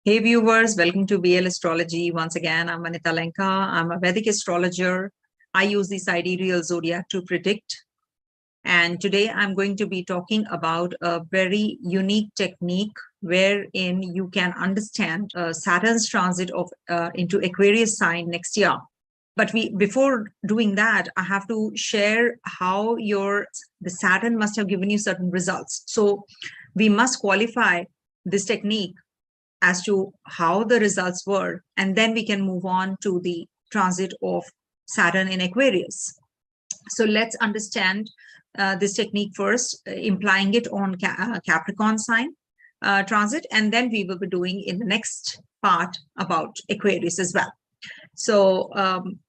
Hey viewers, welcome to BL Astrology. Once again, I'm Vanita Lenka. I'm a Vedic astrologer. I use the sidereal zodiac to predict. And today I'm going to be talking about a very unique technique wherein you can understand Saturn's transit into Aquarius sign next year. But before doing that, I have to share how the Saturn must have given you certain results. So we must qualify this technique as to how the results were, and then we can move on to the transit of Saturn in Aquarius. So let's understand this technique first, implying it on Capricorn sign transit, and then we will be doing in the next part about Aquarius as well. So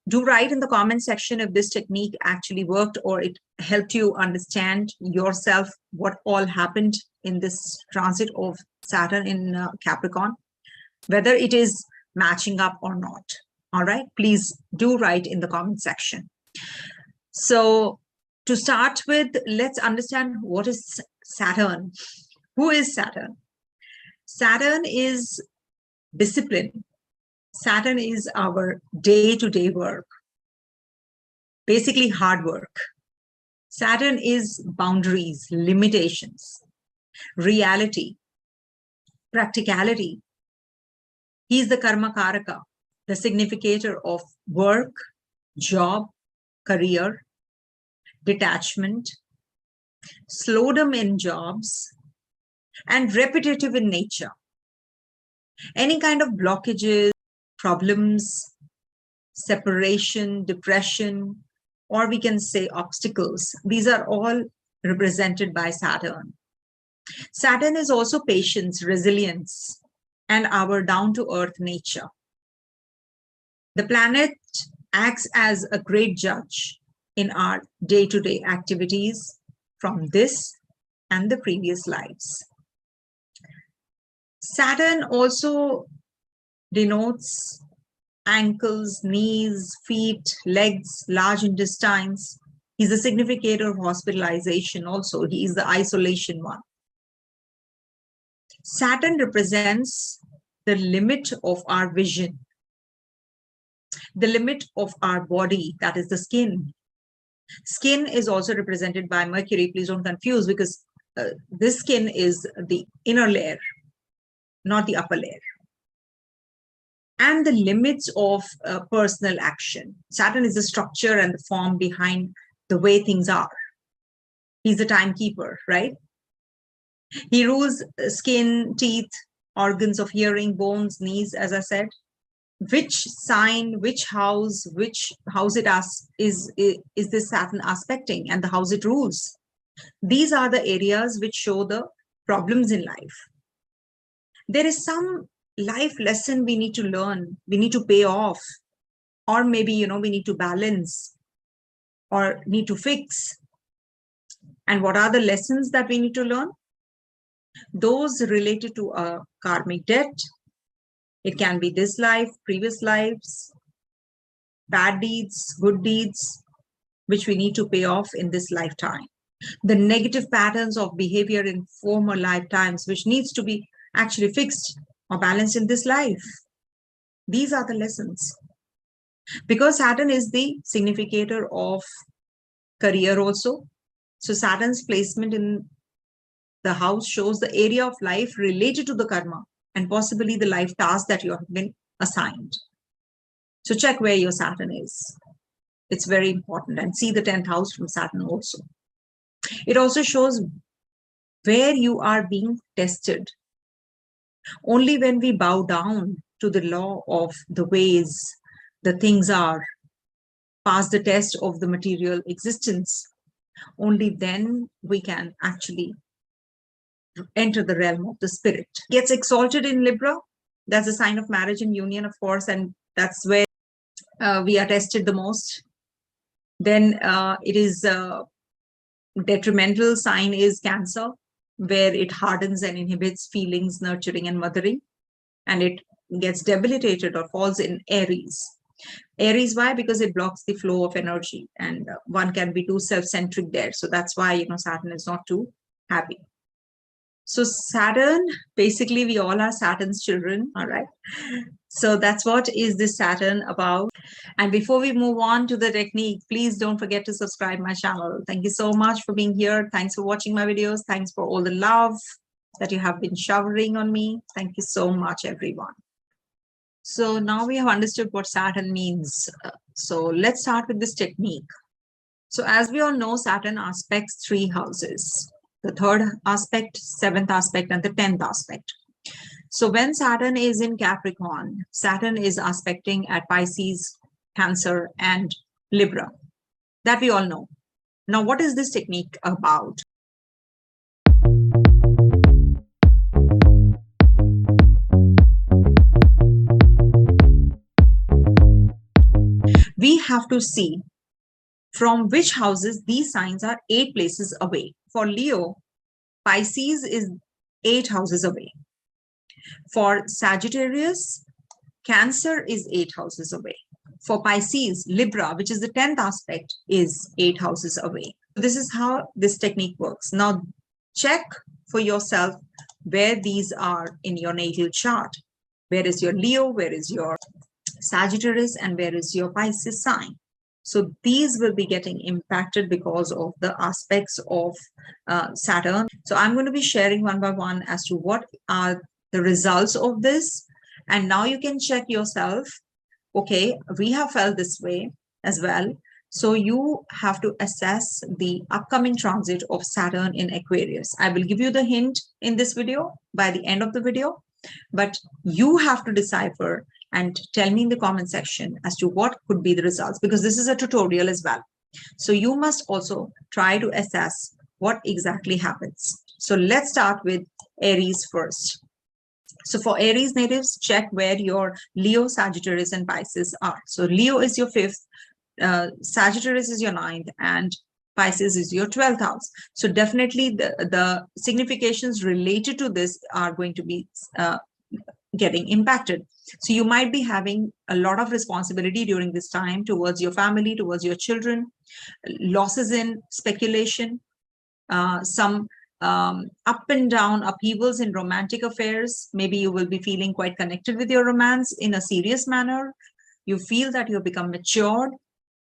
do write in the comment section if this technique actually worked or it helped you understand yourself what all happened in this transit of Saturn in Capricorn, whether it is matching up or not. All right, please do write in the comment section. So to start with, let's understand what is Saturn. Who is Saturn? Saturn is discipline. Saturn is our day-to-day work, basically hard work. Saturn is boundaries, limitations, reality, practicality. He's the karma karaka, the significator of work, job, career, detachment, slowdom in jobs, and repetitive in nature. Any kind of blockages, problems, separation, depression, or we can say obstacles, these are all represented by Saturn. Saturn is also patience, resilience, and our down-to-earth nature. The planet acts as a great judge in our day-to-day activities from this and the previous lives. Saturn also denotes ankles, knees, feet, legs, large intestines. He's a significator of hospitalization also. He is the isolation one. Saturn represents the limit of our vision, the limit of our body, that is the skin. Skin is also represented by Mercury. Please don't confuse, because this skin is the inner layer, not the upper layer. And the limits of personal action. Saturn is the structure and the form behind the way things are. He's the timekeeper, right? He rules skin, teeth, organs of hearing, bones, knees, as I said. Which sign, which house it is this Saturn aspecting, and the house it rules. These are the areas which show the problems in life. There is some life lesson we need to learn, we need to pay off, or maybe, we need to balance or need to fix. And what are the lessons that we need to learn? Those related to a karmic debt. It can be this life, previous lives, bad deeds, good deeds, which we need to pay off in this lifetime. The negative patterns of behavior in former lifetimes, which needs to be actually fixed or balanced in this life. These are the lessons. Because Saturn is the significator of career also. So Saturn's placement in the house shows the area of life related to the karma and possibly the life task that you have been assigned. So check where your Saturn is. It's very important. And see the 10th house from Saturn also. It also shows where you are being tested. Only when we bow down to the law of the ways the things are, pass the test of the material existence, only then we can actually enter the realm of the spirit. Gets exalted in Libra. That's a sign of marriage and union, of course, and that's where we are tested the most. Then it is detrimental sign is Cancer, where it hardens and inhibits feelings, nurturing and mothering, and it gets debilitated or falls in Aries. Aries, why? Because it blocks the flow of energy, and one can be too self-centric there. So that's why, Saturn is not too happy. So Saturn, basically we all are Saturn's children, all right? So that's what is this Saturn about. And before we move on to the technique, please don't forget to subscribe my channel. Thank you so much for being here. Thanks for watching my videos. Thanks for all the love that you have been showering on me. Thank you so much, everyone. So now we have understood what Saturn means. So let's start with this technique. So as we all know, Saturn aspects 3 houses. The 3rd aspect, 7th aspect, and the 10th aspect. So when Saturn is in Capricorn, Saturn is aspecting at Pisces, Cancer, and Libra. That we all know. Now, what is this technique about? We have to see from which houses these signs are 8 places away. For Leo, Pisces is 8 houses away. For Sagittarius, Cancer is 8 houses away. For Pisces, Libra, which is the 10th aspect, is 8 houses away. This is how this technique works. Now, check for yourself where these are in your natal chart. Where is your Leo? Where is your Sagittarius? And where is your Pisces sign? So these will be getting impacted because of the aspects of Saturn. So I'm going to be sharing one by one as to what are the results of this. And now you can check yourself. Okay, we have felt this way as well. So you have to assess the upcoming transit of Saturn in Aquarius. I will give you the hint in this video by the end of the video, but you have to decipher and tell me in the comment section as to what could be the results, because this is a tutorial as well. So you must also try to assess what exactly happens. So let's start with Aries first. So for Aries natives, check where your Leo, Sagittarius, and Pisces are. So Leo is your 5th, Sagittarius is your 9th, and Pisces is your 12th house. So definitely the significations related to this are going to be getting impacted. So you might be having a lot of responsibility during this time towards your family, towards your children, losses in speculation, some up and down upheavals in romantic affairs. Maybe you will be feeling quite connected with your romance in a serious manner. You feel that you have become matured.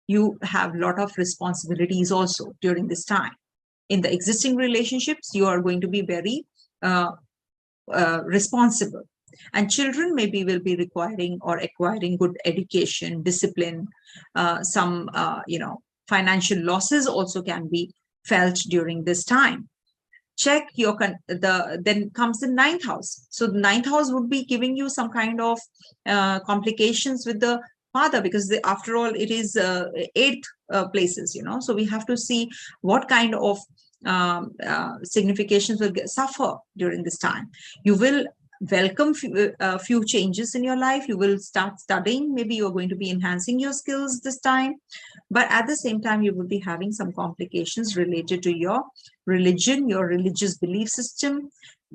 You have a lot of responsibilities also during this time. In the existing relationships, you are going to be very responsible. And children maybe will be requiring or acquiring good education, discipline, some, financial losses also can be felt during this time. Check your, then comes the 9th house. So the 9th house would be giving you some kind of complications with the father, because after all, it is 8th places, so we have to see what kind of significations will suffer during this time. You will welcome few changes in your life. You will start studying. Maybe you're going to be enhancing your skills this time, but at the same time you will be having some complications related to your religion, your religious belief system.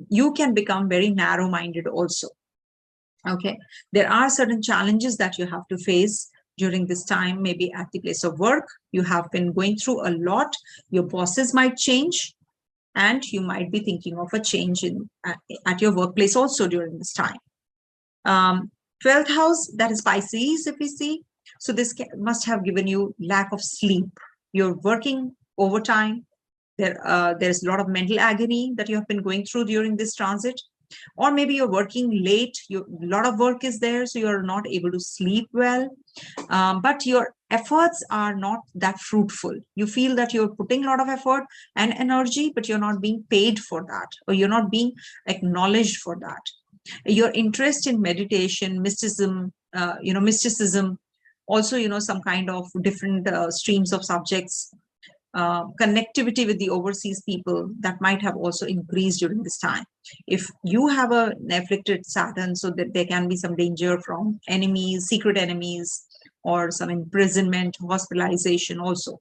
You can become very narrow-minded also. Okay, there are certain challenges that you have to face during this time. Maybe at the place of work, you have been going through a lot. Your bosses might change, and you might be thinking of a change at your workplace also during this time. 12th house, that is Pisces, if we see. So this must have given you lack of sleep. You're working overtime. There's a lot of mental agony that you have been going through during this transit. Or maybe you're working late, a lot of work is there, so you're not able to sleep well. But your efforts are not that fruitful. You feel that you're putting a lot of effort and energy, but you're not being paid for that, or you're not being acknowledged for that. Your interest in meditation, mysticism, also, some kind of different streams of subjects, connectivity with the overseas people, that might have also increased during this time. If you have an afflicted Saturn, so that there can be some danger from enemies, secret enemies, or some imprisonment, hospitalization also.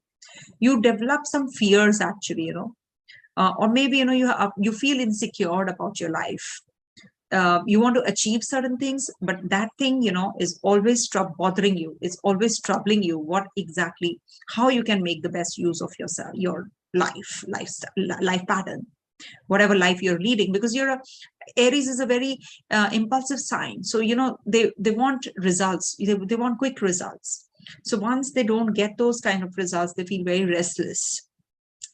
You develop some fears actually, or maybe, you feel insecure about your life. You want to achieve certain things, but that thing, is always bothering you. It's always troubling you. What exactly, how you can make the best use of yourself, your life pattern. whatever life you're leading, because Aries is a very impulsive sign. So, they want results. They want quick results. So once they don't get those kind of results, they feel very restless.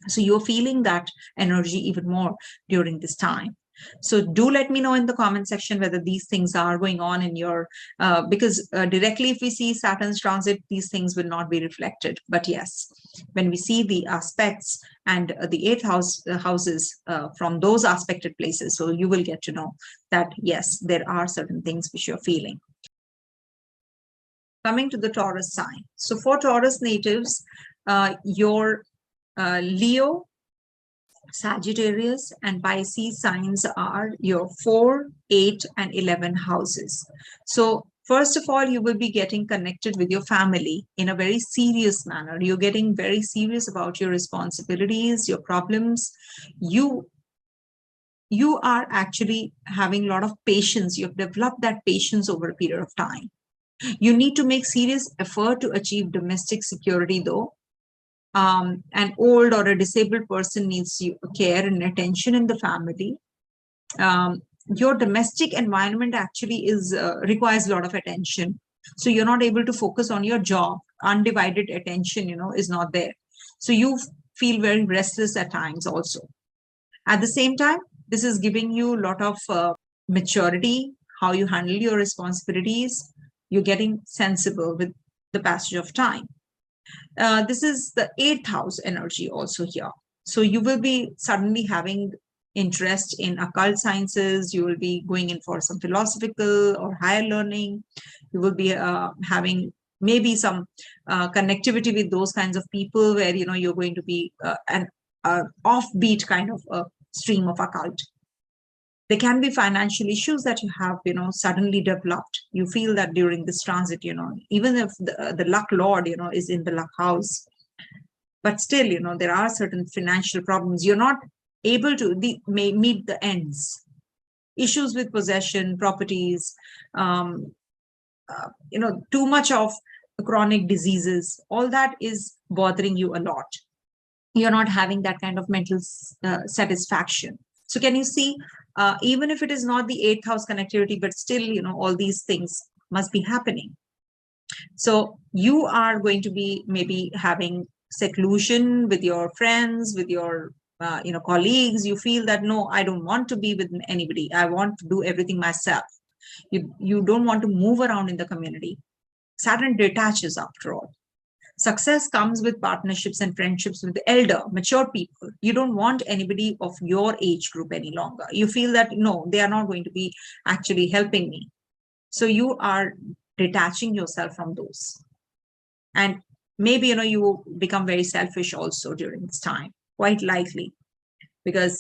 So you're feeling that energy even more during this time. So do let me know in the comment section whether these things are going on in your, because directly if we see Saturn's transit, these things will not be reflected. But yes, when we see the aspects and the eighth houses from those aspected places, so you will get to know that, yes, there are certain things which you're feeling. Coming to the Taurus sign. So for Taurus natives, your Leo, Sagittarius and Pisces signs are your 4, 8 and 11 houses. So first of all, you will be getting connected with your family in a very serious manner. You're getting very serious about your responsibilities, your problems. You are actually having a lot of patience. You've developed that patience over a period of time. You need to make serious effort to achieve domestic security though. An old or a disabled person needs care and attention in the family. Your domestic environment actually requires a lot of attention. So you're not able to focus on your job. Undivided attention, is not there. So you feel very restless at times also. At the same time, this is giving you a lot of maturity, how you handle your responsibilities. You're getting sensible with the passage of time. This is the 8th house energy also here. So you will be suddenly having interest in occult sciences. You will be going in for some philosophical or higher learning. You will be having maybe some connectivity with those kinds of people where, you're going to be an offbeat kind of a stream of occult. There can be financial issues that you have, suddenly developed. You feel that during this transit, even if the luck lord, is in the luck house, but still, there are certain financial problems. You're not able to meet the ends. Issues with possession, properties, too much of chronic diseases, all that is bothering you a lot. You're not having that kind of mental satisfaction. So can you see, even if it is not the 8th house connectivity, but still, all these things must be happening. So you are going to be maybe having seclusion with your friends, with your, colleagues. You feel that, no, I don't want to be with anybody. I want to do everything myself. You don't want to move around in the community. Saturn detaches after all. Success comes with partnerships and friendships with the elder, mature people. You don't want anybody of your age group any longer. You feel that, no, they are not going to be actually helping me. So you are detaching yourself from those. And maybe, you become very selfish also during this time, quite likely, because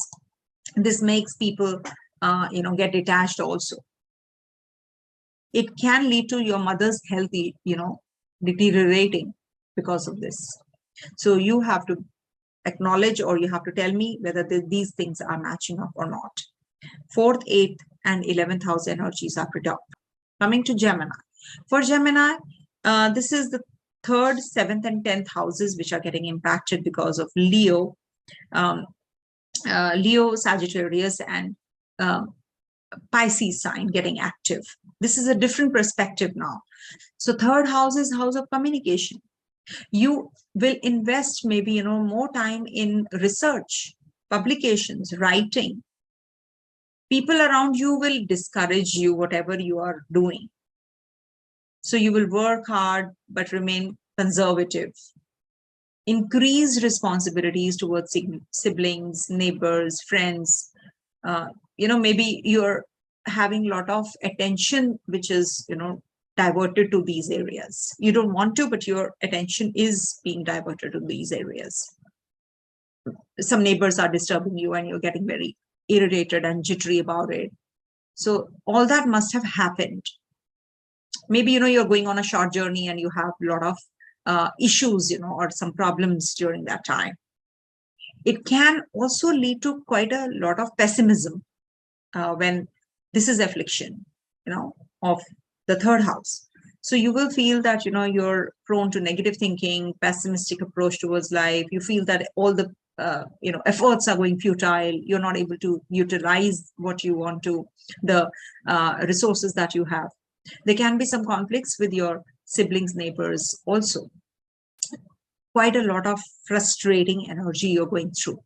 this makes people, get detached also. It can lead to your mother's health, deteriorating because of this. So you have to acknowledge, or you have to tell me whether these things are matching up or not. 4th, 8th and 11th house energies are predominant. Coming to Gemini. For Gemini, this is the 3rd, 7th and 10th houses which are getting impacted because of Leo, Sagittarius and Pisces sign getting active. This is a different perspective now. So 3rd house is house of communication. You will invest maybe, more time in research, publications, writing. People around you will discourage you, whatever you are doing. So you will work hard, but remain conservative. Increase responsibilities towards siblings, neighbors, friends. Maybe you're having a lot of attention, which is, diverted to these areas. You don't want to, but your attention is being diverted to these areas. Some neighbors are disturbing you and you're getting very irritated and jittery about it. So all that must have happened. Maybe, you're going on a short journey and you have a lot of issues, or some problems during that time. It can also lead to quite a lot of pessimism when this is affliction, of the 3rd house. So you will feel that, you're prone to negative thinking, pessimistic approach towards life. You feel that all the efforts are going futile. You're not able to utilize what you want to, the resources that you have. There can be some conflicts with your siblings, neighbors also. Quite a lot of frustrating energy you're going through.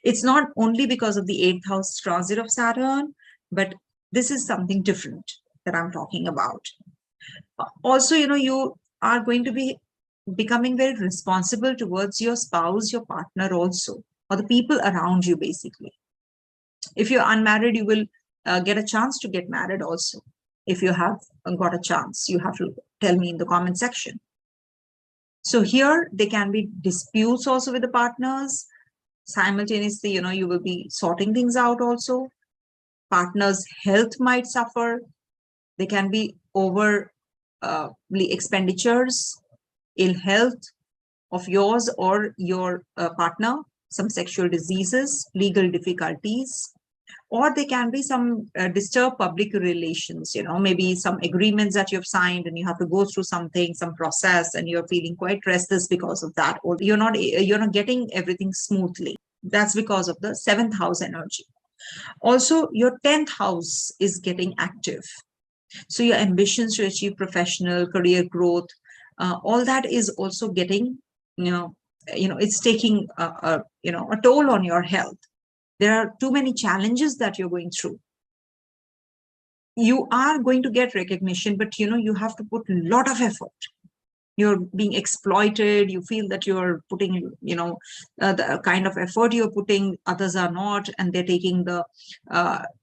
It's not only because of the 8th house transit of Saturn, but this is something different that I'm talking about. Also, you are going to be becoming very responsible towards your spouse, your partner also, or the people around you, basically. If you're unmarried, you will get a chance to get married also. If you have got a chance, you have to tell me in the comment section. So here, there can be disputes also with the partners. Simultaneously, you will be sorting things out also. Partners' health might suffer. There can be over expenditures, ill health of yours or your partner, some sexual diseases, legal difficulties, or there can be some disturbed public relations, maybe some agreements that you've signed and you have to go through something, some process, and you're feeling quite restless because of that, or you're not getting everything smoothly. That's because of the 7th house energy. Also, your 10th house is getting active. So your ambitions to achieve professional career growth, all that is also getting, it's taking a toll on your health. There are too many challenges that you're going through. You are going to get recognition, but you have to put a lot of effort. You're being exploited. You feel that you're putting, the kind of effort you're putting, others are not, and they're taking the,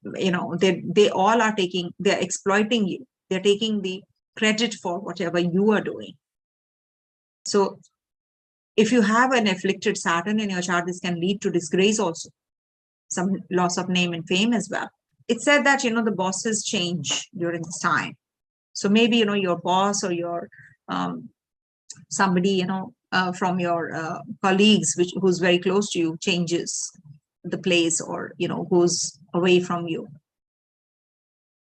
they all are taking, they're exploiting you. They're taking the credit for whatever you are doing. So if you have an afflicted Saturn in your chart, this can lead to disgrace also, some loss of name and fame as well. It's said that, the bosses change during this time. So maybe, your boss or your somebody, from your colleagues, who's very close to you, changes the place or, goes away from you.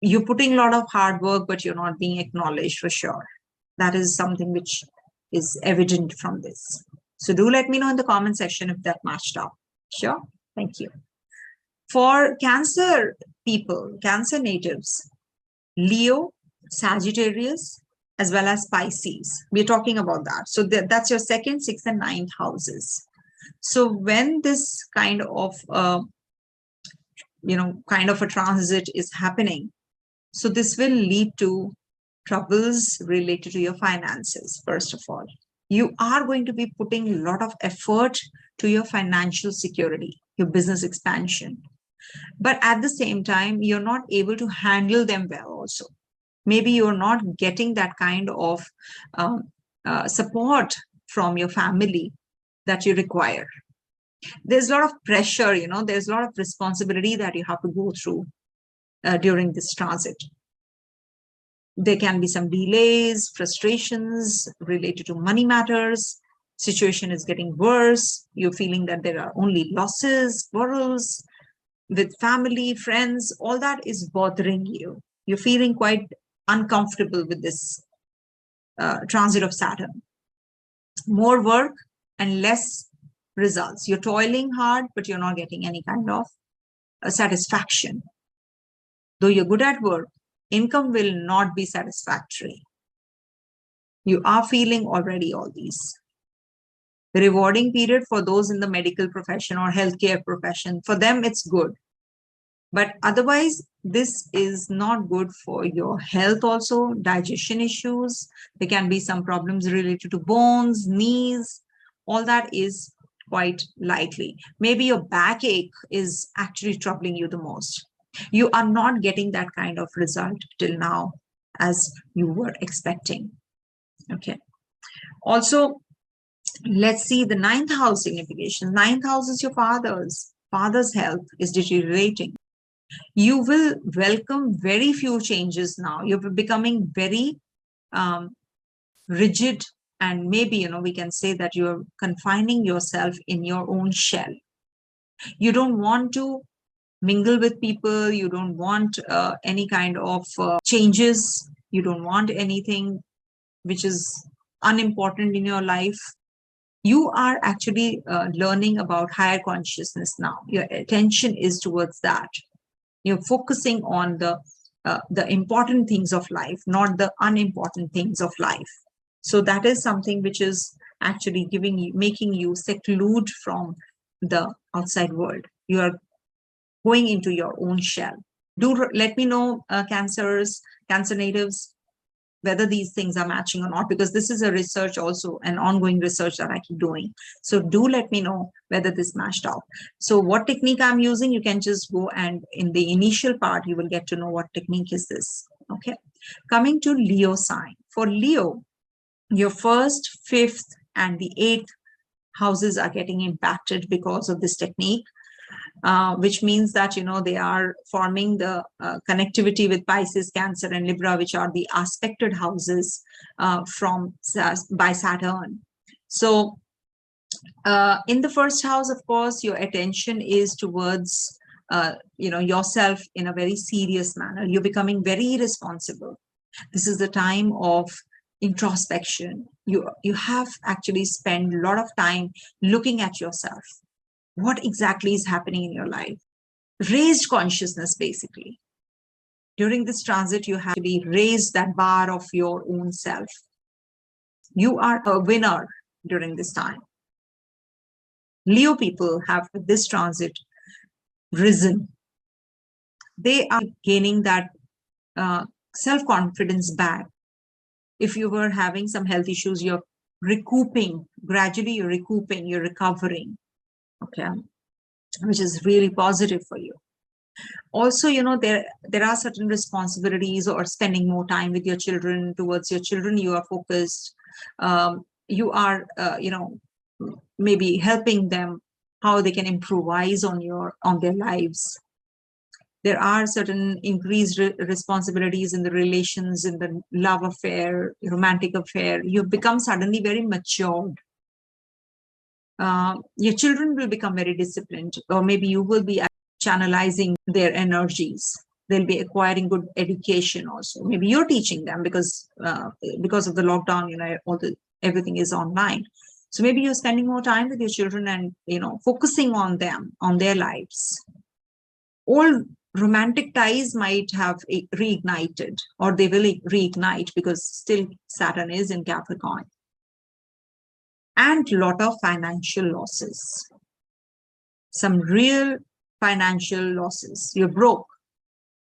You're putting a lot of hard work, but you're not being acknowledged for sure. That is something which is evident from this. So do let me know in the comment section if that matched up. Sure. Thank you. For Cancer people, Cancer natives, Leo, Sagittarius, as well as Pisces. We're talking about that. So that's your 2nd, 6th, and 9th houses. So when this kind of, a transit is happening, so this will lead to troubles related to your finances, first of all. You are going to be putting a lot of effort to your financial security, your business expansion. But at the same time, you're not able to handle them well also. Maybe you're not getting that kind of support from your family that you require. There's a lot of pressure, there's a lot of responsibility that you have to go through during this transit. There can be some delays, frustrations related to money matters. Situation is getting worse. You're feeling that there are only losses, quarrels with family, friends. All that is bothering you. You're feeling quite uncomfortable with this transit of Saturn. More work and less results. You're toiling hard, but you're not getting any kind of satisfaction. Though you're good at work, income will not be satisfactory. You are feeling already all these. The rewarding period for those in the medical profession or healthcare profession, for them it's good. But otherwise, this is not good for your health also, digestion issues. There can be some problems related to bones, knees. All that is quite likely. Maybe your backache is actually troubling you the most. You are not getting that kind of result till now as you were expecting. Okay. Also, let's see the 9th house signification. 9th house is your father's health is deteriorating. You will welcome very few changes now. You're becoming very rigid, and maybe, we can say that you're confining yourself in your own shell. You don't want to mingle with people. You don't want any kind of changes. You don't want anything which is unimportant in your life. You are actually learning about higher consciousness now. Your attention is towards that. You're focusing on the important things of life, not the unimportant things of life. So that is something which is actually making you seclude from the outside world. You are going into your own shell. Do let me know, Cancer natives, whether these things are matching or not, because this is a research also, an ongoing research that I keep doing. So do let me know whether this matched out. So what technique I'm using, you can just go and in the initial part, you will get to know what technique is this. Okay. Coming to Leo sign. For Leo, your first, fifth, and the eighth houses are getting impacted because of this technique. Which means that, they are forming the connectivity with Pisces, Cancer, and Libra, which are the aspected houses by Saturn. So in the first house, of course, your attention is towards, yourself in a very serious manner. You're becoming very responsible. This is the time of introspection. You have actually spent a lot of time looking at yourself. What exactly is happening in your life? Raised consciousness, basically. During this transit, you have to be raised that bar of your own self. You are a winner during this time. Leo people have, with this transit, risen. They are gaining that self-confidence back. If you were having some health issues, you're recouping. Gradually, you're recouping, you're recovering. Okay, which is really positive for you. Also, there are certain responsibilities, or spending more time with your children. Towards your children, you are focused. You are, maybe helping them how they can improvise on their lives. There are certain increased responsibilities in the relations, in the love affair, romantic affair. You become suddenly very matured. Your children will become very disciplined, or maybe you will be channelizing their energies. They'll be acquiring good education also. Maybe you're teaching them because of the lockdown, everything is online. So maybe you're spending more time with your children and, focusing on them, on their lives. All romantic ties might have reignited, or they will reignite, because still Saturn is in Capricorn. And a lot of financial losses. Some real financial losses. You're broke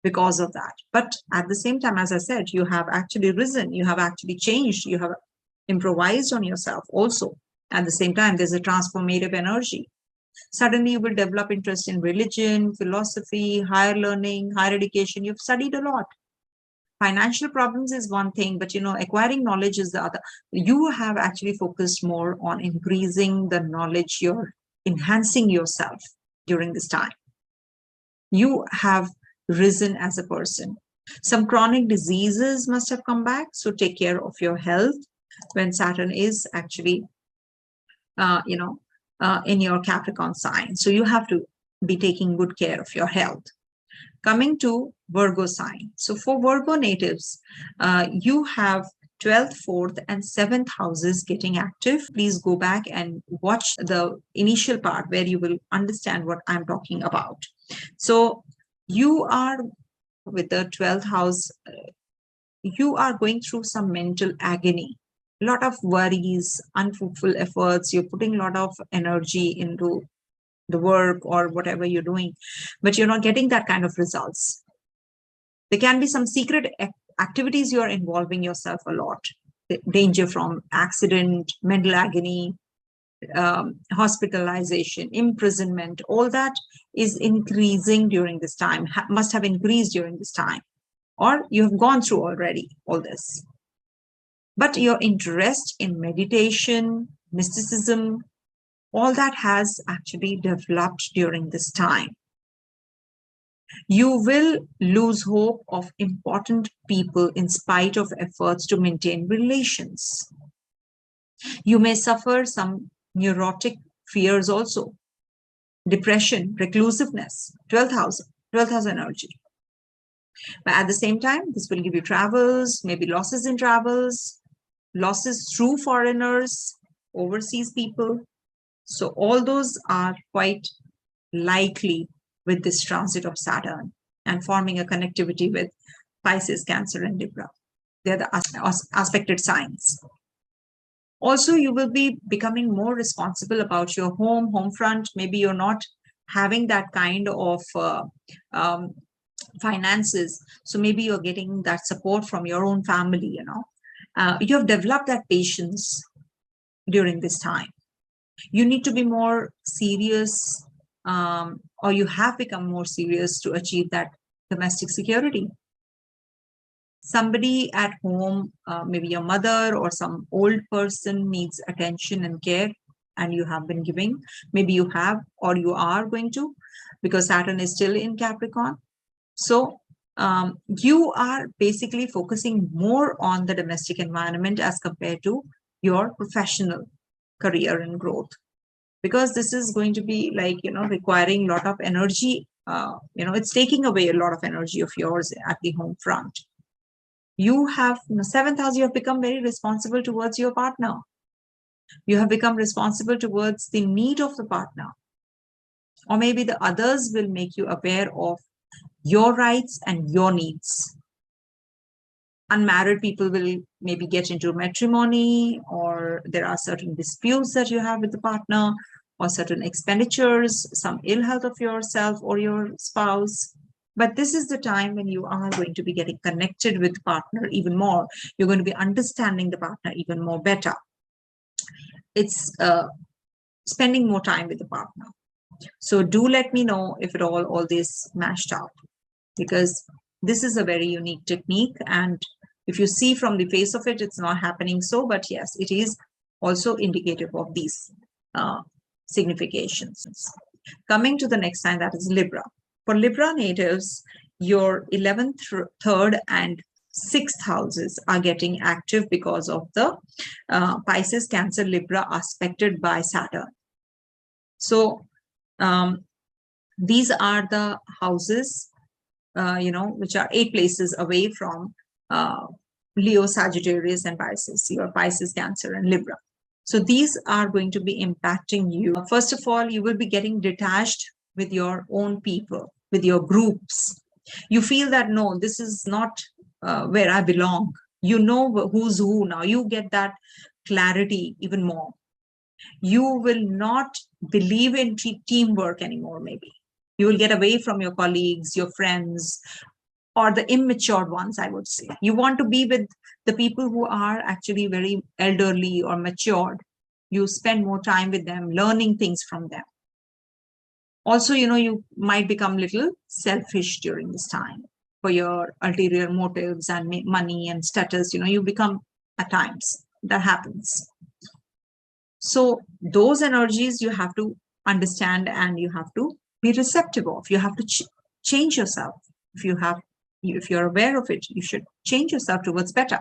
because of that. But at the same time, as I said, you have actually risen. You have actually changed. You have improvised on yourself also. At the same time, there's a transformative energy. Suddenly, you will develop interest in religion, philosophy, higher learning, higher education. You've studied a lot. Financial problems is one thing, but acquiring knowledge is the other. You have actually focused more on increasing the knowledge. You're enhancing yourself during this time. You have risen as a person. Some chronic diseases must have come back, so take care of your health when Saturn is actually, in your Capricorn sign. So you have to be taking good care of your health. Coming to Virgo sign. So for Virgo natives, you have 12th, 4th, and 7th houses getting active. Please go back and watch the initial part where you will understand what I'm talking about. So you are with the 12th house, you are going through some mental agony, a lot of worries, unfruitful efforts. You're putting a lot of energy into the work or whatever you're doing, but you're not getting that kind of results. There can be some secret activities you're involving yourself a lot. Danger from accident, mental agony, hospitalization, imprisonment, all that is increasing during this time, must have increased during this time, or you have gone through already all this. But your interest in meditation, mysticism, all that has actually developed during this time. You will lose hope of important people in spite of efforts to maintain relations. You may suffer some neurotic fears also. Depression, reclusiveness, 12th house energy. But at the same time, this will give you travels, maybe losses in travels, losses through foreigners, overseas people. So all those are quite likely with this transit of Saturn and forming a connectivity with Pisces, Cancer, and Libra. They're the aspected signs. Also, you will be becoming more responsible about your home front. Maybe you're not having that kind of finances. So maybe you're getting that support from your own family, you know. You have developed that patience during this time. You need to be more serious, or you have become more serious to achieve that domestic security. Somebody at home, maybe your mother or some old person needs attention and care, and you have been giving. Maybe you have, or you are going to, because Saturn is still in Capricorn. So you are basically focusing more on the domestic environment as compared to your professional career and growth, because this is going to be like, you know, requiring a lot of energy. You know, it's taking away a lot of energy of yours at the home front. You have, in the 7th house, you have become very responsible towards your partner. You have become responsible towards the need of the partner. Or maybe the others will make you aware of your rights and your needs. Unmarried people will maybe get into matrimony, or there are certain disputes that you have with the partner, or certain expenditures, some ill health of yourself or your spouse. But this is the time when you are going to be getting connected with the partner even more. You're going to be understanding the partner even more better. It's spending more time with the partner. So do let me know if at all this mashed up, because this is a very unique technique. And if you see from the face of it, it's not happening so, but yes, it is also indicative of these significations. Coming to the next sign, that is Libra. For Libra natives, your 11th, 3rd, and 6th houses are getting active because of the Pisces, Cancer, Libra aspected by Saturn. So these are the houses, you know, which are 8 places away from Leo, Sagittarius, and Pisces. Your Pisces, Cancer, and Libra. So these are going to be impacting you. First of all, you will be getting detached with your own people, with your groups. You feel that, no, this is not where I belong. You know who's who now. You get that clarity even more. You will not believe in teamwork anymore, maybe. You will get away from your colleagues, your friends, or the immature ones, I would say. You want to be with the people who are actually very elderly or matured. You spend more time with them, learning things from them. Also, you know, you might become a little selfish during this time for your ulterior motives and money and status. You know, you become, at times, that happens. So those energies you have to understand, and you have to be receptive of. You have to change yourself. If you're aware of it, you should change yourself towards better.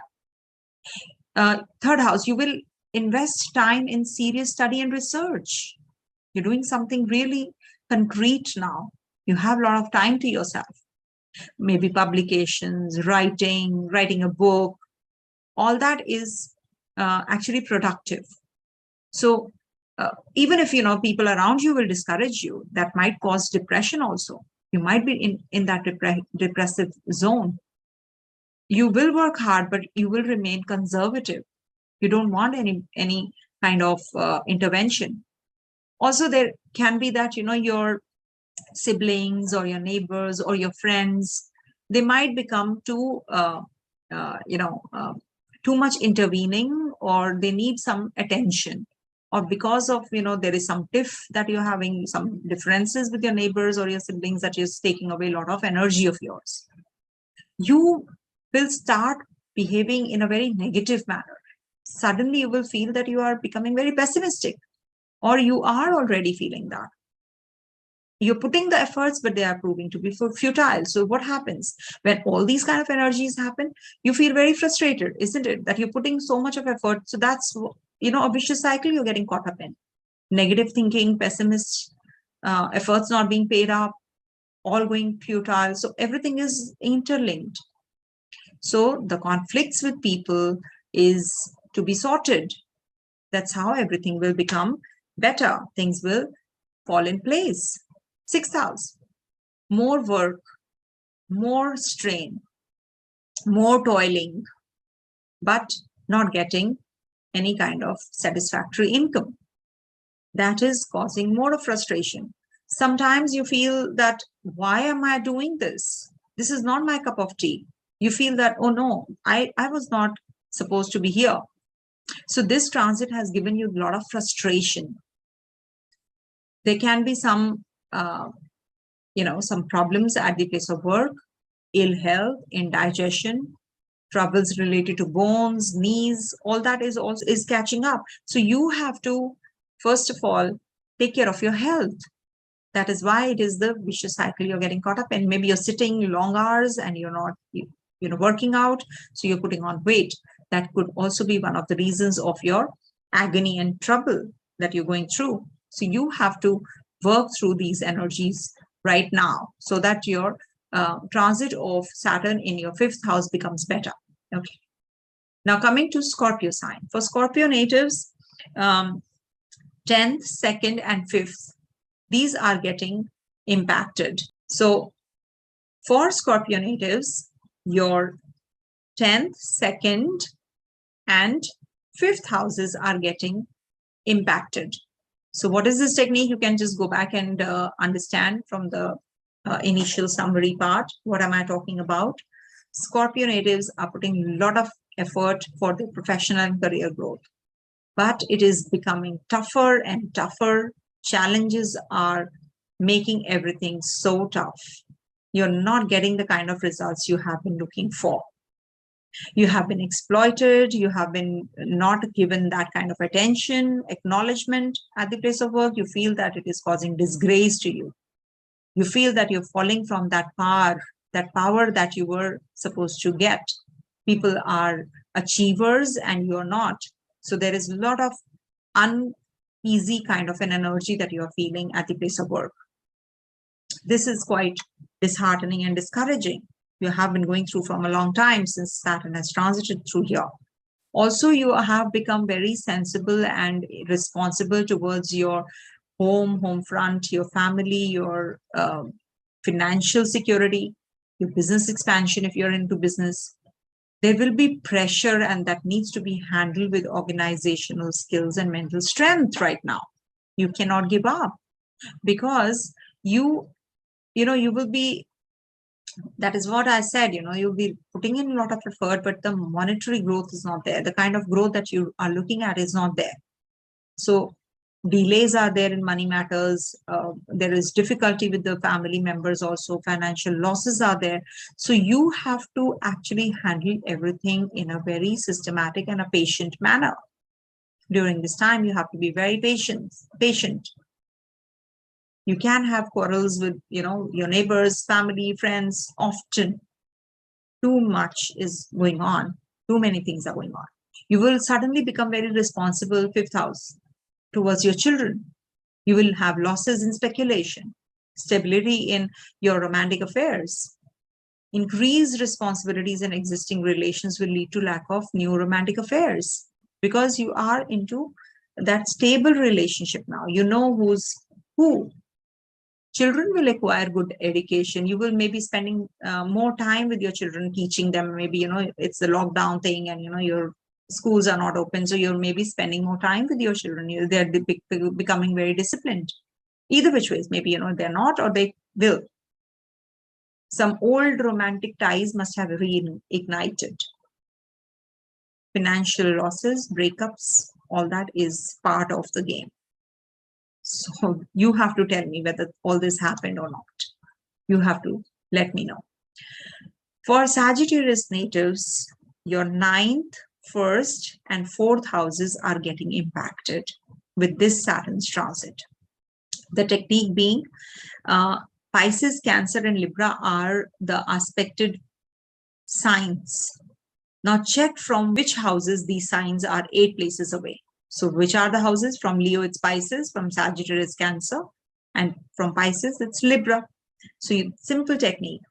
3rd house, you will invest time in serious study and research. You're doing something really concrete now. You have a lot of time to yourself. Maybe publications, writing a book, all that is actually productive. So even if, you know, people around you will discourage you, that might cause depression also. You might be in that depressive zone. You will work hard, but you will remain conservative. You don't want any kind of intervention. Also, there can be that, you know, your siblings or your neighbors or your friends, they might become too, too much intervening, or they need some attention. Or because of, you know, there is some tiff that you're having, some differences with your neighbors or your siblings that is taking away a lot of energy of yours. You will start behaving in a very negative manner. Suddenly you will feel that you are becoming very pessimistic, or you are already feeling that. You're putting the efforts, but they are proving to be futile. So what happens when all these kind of energies happen? You feel very frustrated, isn't it? That you're putting so much of effort. So that's, you know, a vicious cycle you're getting caught up in. Negative thinking, pessimist, efforts not being paid up, all going futile. So everything is interlinked. So the conflicts with people is to be sorted. That's how everything will become better. Things will fall in place. 6th house, more work, more strain, more toiling, but not getting any kind of satisfactory income. That is causing more frustration. Sometimes you feel that, why am I doing this? This is not my cup of tea. You feel that, oh no, I was not supposed to be here. So this transit has given you a lot of frustration. There can be some, some problems at the place of work, ill health, indigestion, troubles related to bones, knees, all that is catching up. So you have to, first of all, take care of your health. That is why it is the vicious cycle you're getting caught up in. Maybe you're sitting long hours and you're not, working out, so you're putting on weight. That could also be one of the reasons of your agony and trouble that you're going through. So you have to work through these energies right now so that your transit of Saturn in your 5th house becomes better. Okay. Now coming to Scorpio sign. For Scorpio natives, 10th, 2nd, and 5th, these are getting impacted. So for Scorpio natives, your 10th, 2nd, and 5th houses are getting impacted. So what is this technique? You can just go back and understand from the initial summary part. What am I talking about? Scorpio natives are putting a lot of effort for their professional and career growth, but it is becoming tougher and tougher. Challenges are making everything so tough. You're not getting the kind of results you have been looking for. You have been exploited. You have been not given that kind of attention, acknowledgement at the place of work. You feel that it is causing disgrace to you. You feel that you're falling from that power that you were supposed to get. People are achievers and you're not. So there is a lot of uneasy kind of an energy that you're feeling at the place of work. This is quite disheartening and discouraging. You have been going through from a long time since Saturn has transited through here. Also, you have become very sensible and responsible towards your home front, your family, your financial security, your business expansion if you're into business. There will be pressure and that needs to be handled with organizational skills and mental strength right now. You cannot give up because you will be, that is what I said, you'll be putting in a lot of effort, but the monetary growth is not there. The kind of growth that you are looking at is not there. So delays are there in money matters. There is difficulty with the family members also. Financial losses are there. So you have to actually handle everything in a very systematic and a patient manner. During this time, you have to be very patient. You can have quarrels with, your neighbors, family, friends, often. Too much is going on. Too many things are going on. You will suddenly become very responsible, 5th house, towards your children. You will have losses in speculation, stability in your romantic affairs. Increased responsibilities in existing relations will lead to lack of new romantic affairs because you are into that stable relationship now. You know who's who. Children will acquire good education. You will maybe spending more time with your children, teaching them. Maybe, it's the lockdown thing and, your schools are not open. So you're maybe spending more time with your children. They're becoming very disciplined. Either which ways, maybe, they're not or they will. Some old romantic ties must have reignited. Financial losses, breakups, all that is part of the game. So you have to tell me whether all this happened or not. You have to let me know. For Sagittarius natives, your 9th, 1st, and 4th houses are getting impacted with this Saturn's transit. The technique being Pisces, Cancer, and Libra are the aspected signs. Now check from which houses these signs are 8 places away. So which are the houses? From Leo, it's Pisces, from Sagittarius, Cancer, and from Pisces, it's Libra. So simple technique.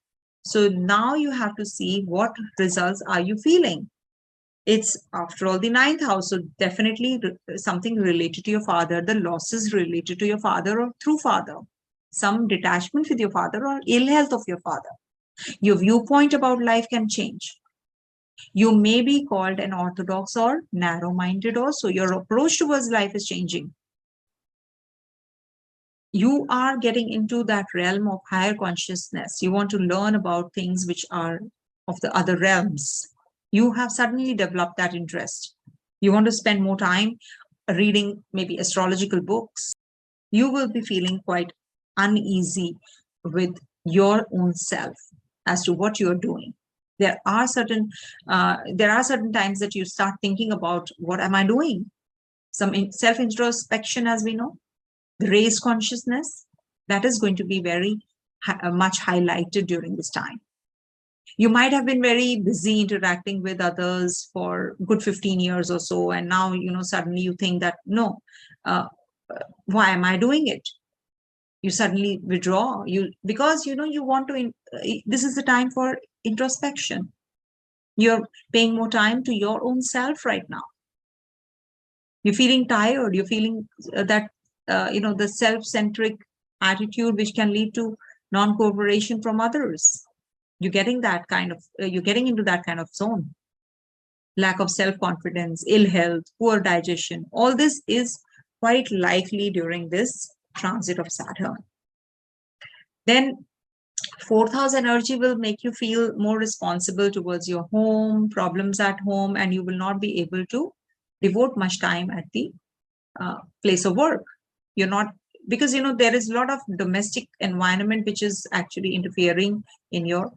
So now you have to see what results are you feeling. It's, after all, the ninth house. So definitely something related to your father, the losses related to your father or through father, some detachment with your father or ill health of your father. Your viewpoint about life can change. You may be called an orthodox or narrow-minded also. Your approach towards life is changing. You are getting into that realm of higher consciousness. You want to learn about things which are of the other realms. You have suddenly developed that interest. You want to spend more time reading maybe astrological books. You will be feeling quite uneasy with your own self as to what you're doing. There are certain times that you start thinking about, what am I doing? Some self-introspection, as we know, the raised consciousness, that is going to be very much highlighted during this time. You might have been very busy interacting with others for good 15 years or so, and now, suddenly you think that, no, why am I doing it? You suddenly withdraw, because you want to, this is the time for introspection. You're paying more time to your own self right now. You're feeling tired, you're feeling that the self-centric attitude, which can lead to non-cooperation from others. You're getting that kind of, you're getting into that kind of zone. Lack of self-confidence, ill health, poor digestion, all this is quite likely during this transit of Saturn. Then fourth house energy will make you feel more responsible towards your home, problems at home, and you will not be able to devote much time at the place of work. You're not, because there is a lot of domestic environment which is actually interfering in your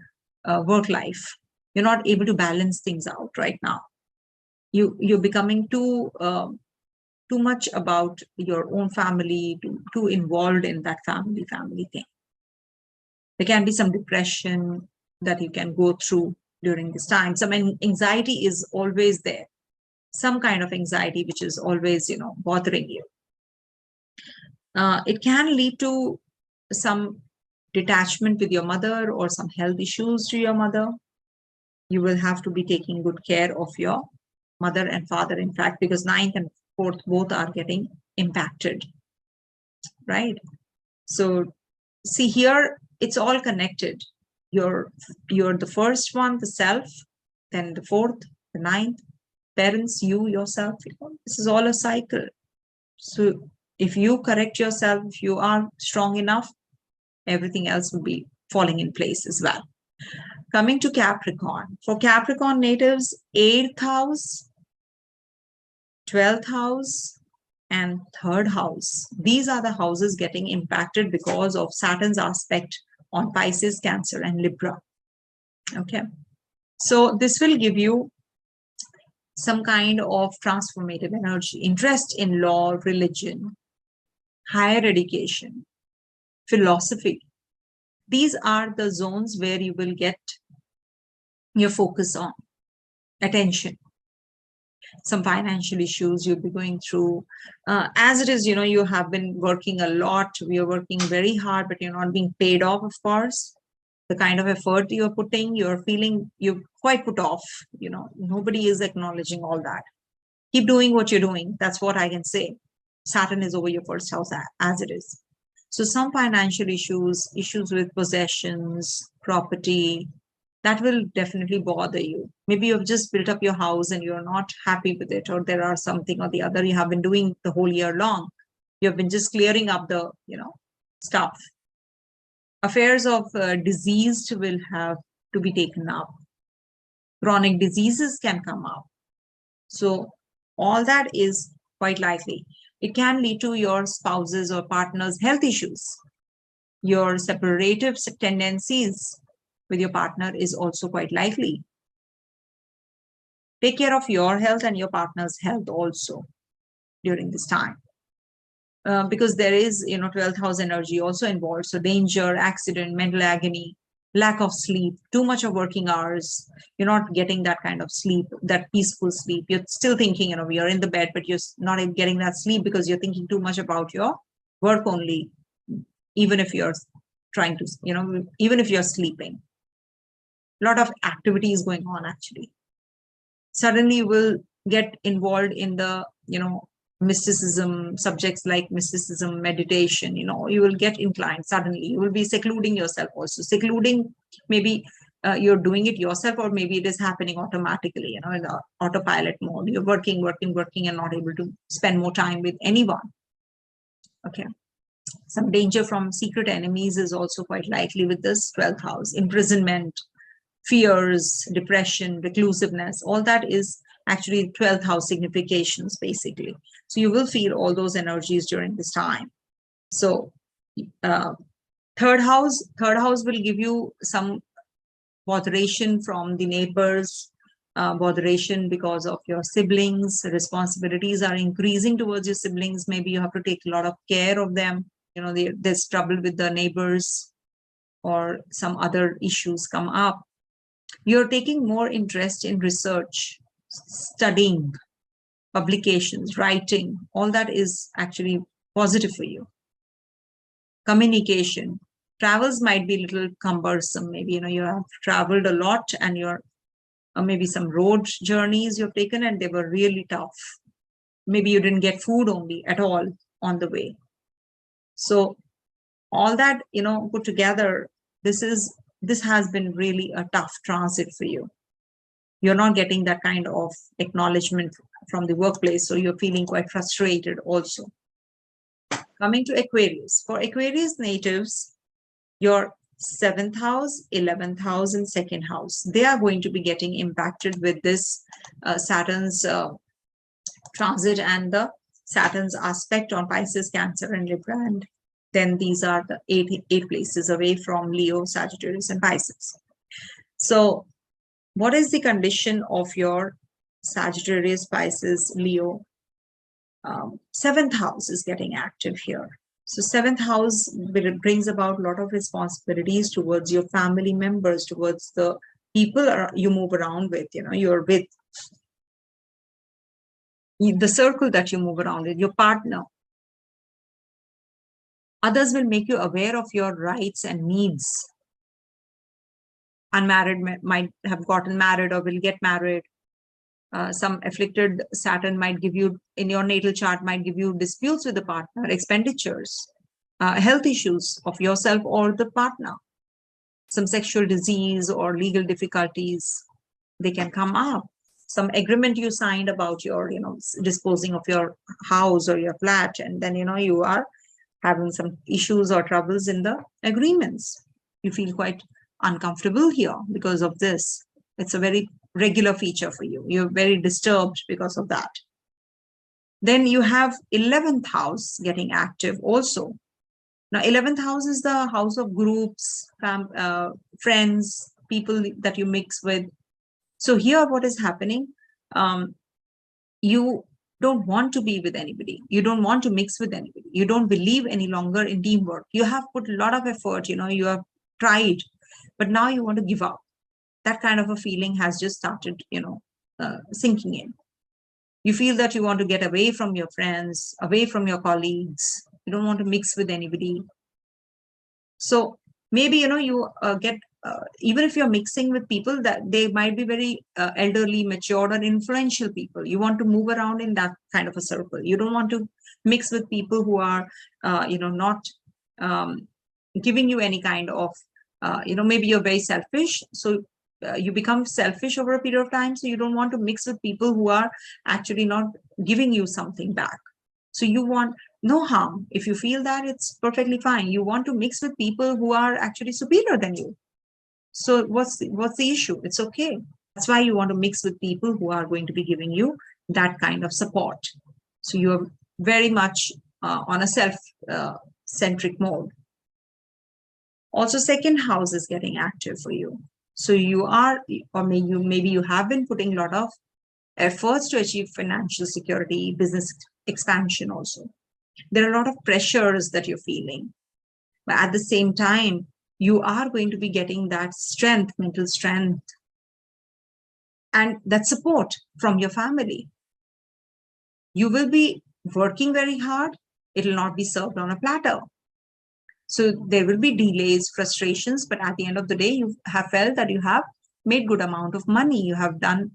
work life. You're not able to balance things out right now. You're becoming too much about your own family, too involved in that family thing. There can be some depression that you can go through during this time. Some anxiety is always there. Some kind of anxiety which is always, bothering you. It can lead to some detachment with your mother or some health issues to your mother. You will have to be taking good care of your mother and father, in fact, because ninth and fourth both are getting impacted, right? So see here, it's all connected. You're the first one, the self, then the fourth, the ninth, parents, you, yourself. This is all a cycle. So if you correct yourself, if you are strong enough, everything else will be falling in place as well. Coming to Capricorn. For Capricorn natives, 8th house, 12th house, and 3rd house. These are the houses getting impacted because of Saturn's aspect on Pisces, Cancer, and Libra. Okay. So this will give you some kind of transformative energy, interest in law, religion, higher education, philosophy. These are the zones where you will get your focus on, attention. Some financial issues you'll be going through. As it is, you have been working a lot. You're working very hard, but you're not being paid off, of course. The kind of effort you're putting, you're feeling you're quite put off. Nobody is acknowledging all that. Keep doing what you're doing. That's what I can say. Saturn is over your first house as it is. So some financial issues with possessions, property, that will definitely bother you. Maybe you've just built up your house and you're not happy with it, or there are something or the other you have been doing the whole year long. You've been just clearing up the, stuff. Affairs of deceased will have to be taken up. Chronic diseases can come up. So all that is quite likely. It can lead to your spouse's or partner's health issues. Your separative tendencies with your partner is also quite likely. Take care of your health and your partner's health also during this time. Because there is, 12th house energy also involved. So danger, accident, mental agony, lack of sleep, too much of working hours. You're not getting that kind of sleep, that peaceful sleep. You're still thinking, you're in the bed, but you're not getting that sleep because you're thinking too much about your work only, even if you're trying to, even if you're sleeping. A lot of activity is going on actually. Suddenly you will get involved in the, mysticism, subjects like mysticism, meditation, you will get inclined suddenly. You will be secluding yourself also. Secluding, maybe you're doing it yourself, or maybe it is happening automatically, in the autopilot mode. You're working, and not able to spend more time with anyone. Okay. Some danger from secret enemies is also quite likely with this 12th house. Imprisonment, fears, depression, reclusiveness, all that is actually 12th house significations, basically. So you will feel all those energies during this time. So third house will give you some botheration from the neighbors, botheration because of your siblings. Responsibilities are increasing towards your siblings. Maybe you have to take a lot of care of them. There's trouble with the neighbors, or some other issues come up. You're taking more interest in research, studying, publications, writing. All that is actually positive for you. Communication. Travels might be a little cumbersome. Maybe, you have traveled a lot, and you're maybe some road journeys you've taken and they were really tough. Maybe you didn't get food only at all on the way. So all that, put together, this has been really a tough transit for you. You're not getting that kind of acknowledgement from the workplace, so you're feeling quite frustrated also. Coming to Aquarius. For Aquarius natives, your 7th house, 11th house, and 2nd house, they are going to be getting impacted with this Saturn's transit and the Saturn's aspect on Pisces, Cancer, and Libra. And then these are the eight places away from Leo, Sagittarius, and Pisces. So what is the condition of your Sagittarius, Pisces, Leo? 7th house is getting active here. So 7th house brings about a lot of responsibilities towards your family members, towards the people you move around with, you're with, the circle that you move around with, your partner. Others will make you aware of your rights and needs. Unmarried might have gotten married or will get married. Some afflicted Saturn might give you, in your natal chart, might give you disputes with the partner, expenditures, health issues of yourself or the partner, some sexual disease or legal difficulties, they can come up. Some agreement you signed about your, disposing of your house or your flat, and then, you are having some issues or troubles in the agreements. You feel quite uncomfortable here because of this. It's a very regular feature for you. You're very disturbed because of that. Then you have 11th house getting active also. Now, 11th house is the house of groups, friends, people that you mix with. So here what is happening, you don't want to be with anybody. You don't want to mix with anybody. You don't believe any longer in teamwork. You have put a lot of effort, you have tried, but now you want to give up. That kind of a feeling has just started, sinking in. You feel that you want to get away from your friends, away from your colleagues. You don't want to mix with anybody. So maybe, you get, even if you're mixing with people that they might be very elderly, mature, or influential people, you want to move around in that kind of a circle. You don't want to mix with people who are, not giving you any kind of, maybe you're very selfish. So you become selfish over a period of time. So you don't want to mix with people who are actually not giving you something back. So you want no harm. If you feel that, it's perfectly fine. You want to mix with people who are actually superior than you. So what's the issue? It's okay. That's why you want to mix with people who are going to be giving you that kind of support. So you're very much on a self-centric mode. Also, 2nd house is getting active for you. So you are, or maybe you have been putting a lot of efforts to achieve financial security, business expansion also. There are a lot of pressures that you're feeling. But at the same time, you are going to be getting that strength, mental strength, and that support from your family. You will be working very hard. It will not be served on a platter. So there will be delays, frustrations, but at the end of the day, you have felt that you have made good amount of money. You have done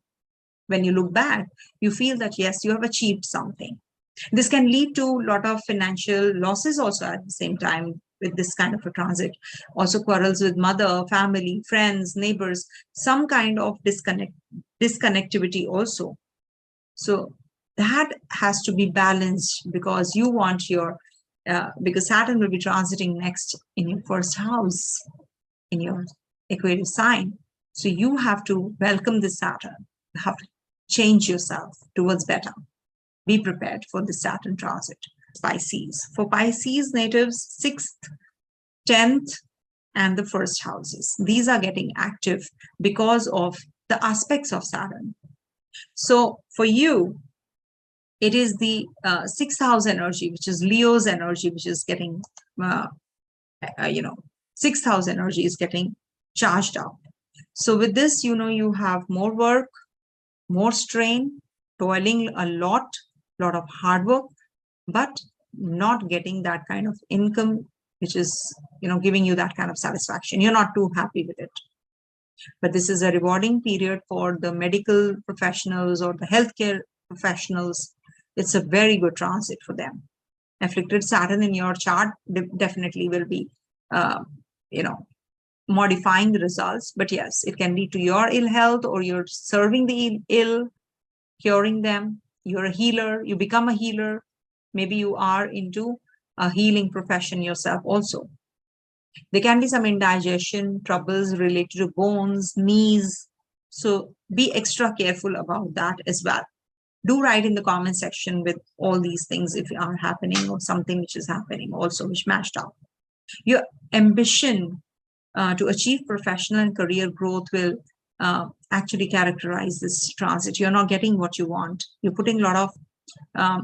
when you look back, you feel that, yes, you have achieved something. This can lead to a lot of financial losses also at the same time with this kind of a transit. Also quarrels with mother, family, friends, neighbors, some kind of disconnectivity also. So that has to be balanced, because you want your, because Saturn will be transiting next in your first house, in your Aquarius sign. So you have to welcome this Saturn. You have to change yourself towards better. Be prepared for the Saturn transit. Pisces. For Pisces natives, 6th, 10th, and the first houses. These are getting active because of the aspects of Saturn. So for you, it is the 6th house energy, which is Leo's energy, which is getting, 6th house energy is getting charged up. So with this, you have more work, more strain, toiling a lot of hard work, but not getting that kind of income, which is, giving you that kind of satisfaction. You're not too happy with it. But this is a rewarding period for the medical professionals or the healthcare professionals. It's a very good transit for them. Afflicted Saturn in your chart definitely will be, modifying the results. But yes, it can lead to your ill health, or you're serving the ill, curing them. You're a healer. You become a healer. Maybe you are into a healing profession yourself also. There can be some indigestion troubles related to bones, knees. So be extra careful about that as well. Do write in the comment section with all these things if are happening, or something which is happening also which matched up. Your ambition to achieve professional and career growth will actually characterize this transit. You're not getting what you want. You're putting a lot of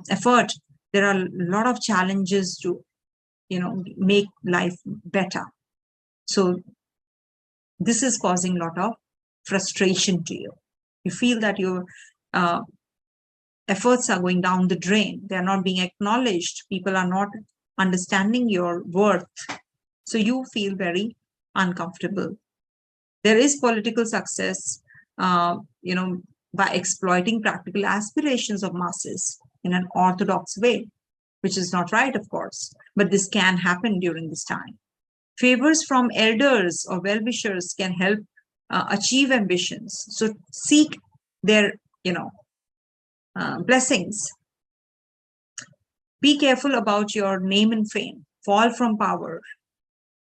effort. There are a lot of challenges to, make life better. So this is causing a lot of frustration to you. You feel that your efforts are going down the drain. They are not being acknowledged. People are not understanding your worth. So you feel very uncomfortable. There is political success, by exploiting practical aspirations of masses in an orthodox way, which is not right, of course, but this can happen during this time. Favors from elders or well-wishers can help achieve ambitions. So seek their, blessings. Be careful about your name and fame. Fall from power.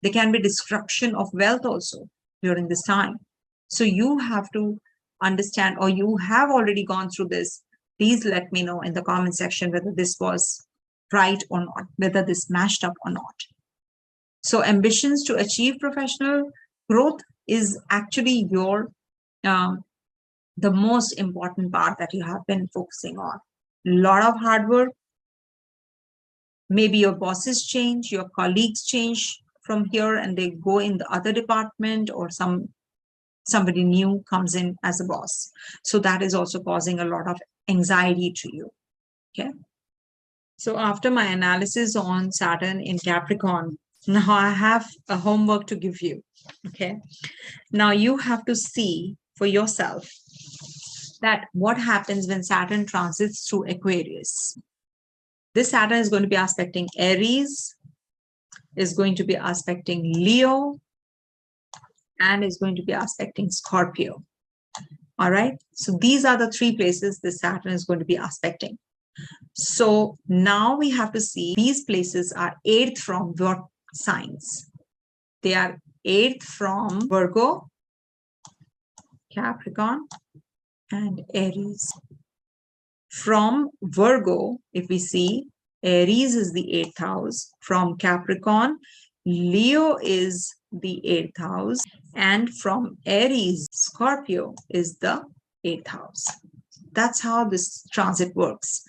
There can be destruction of wealth also during this time. So you have to understand, or you have already gone through this. Please let me know in the comment section whether this was right or not, whether this matched up or not. So ambitions to achieve professional growth is actually your the most important part that you have been focusing on. A lot of hard work. Maybe your bosses change, your colleagues change from here and they go in the other department, or somebody new comes in as a boss. So that is also causing a lot of anxiety to you. Okay. So after my analysis on Saturn in Capricorn, now I have a homework to give you. Okay. Now you have to see for yourself that what happens when Saturn transits through Aquarius. This Saturn is going to be aspecting Aries, is going to be aspecting Leo, and is going to be aspecting Scorpio. All right. So these are the 3 places this Saturn is going to be aspecting. So now we have to see these places are 8th from what signs? They are 8th from Virgo, Capricorn, and Aries. From Virgo, if we see, Aries is the 8th house. From Capricorn, Leo is the 8th house. And from Aries, Scorpio is the 8th house. That's how this transit works.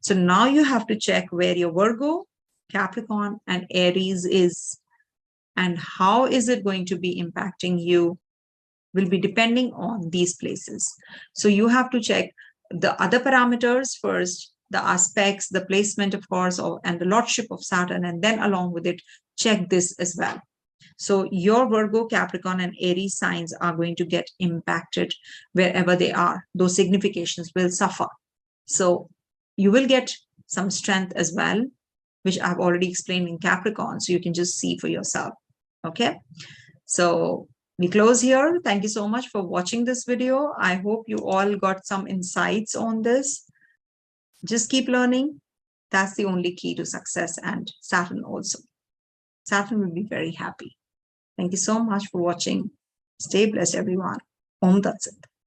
So now you have to check where your Virgo, Capricorn, and Aries is. And how is it going to be impacting you will be depending on these places. So you have to check the other parameters first, the aspects, the placement, of course, and the lordship of Saturn, and then along with it, check this as well. So your Virgo, Capricorn, and Aries signs are going to get impacted wherever they are. Those significations will suffer. So you will get some strength as well, which I've already explained in Capricorn. So you can just see for yourself. Okay. So we close here. Thank you so much for watching this video. I hope you all got some insights on this. Just keep learning. That's the only key to success, and Saturn also. Saturn will be very happy. Thank you so much for watching. Stay blessed, everyone. Om Tat Sat.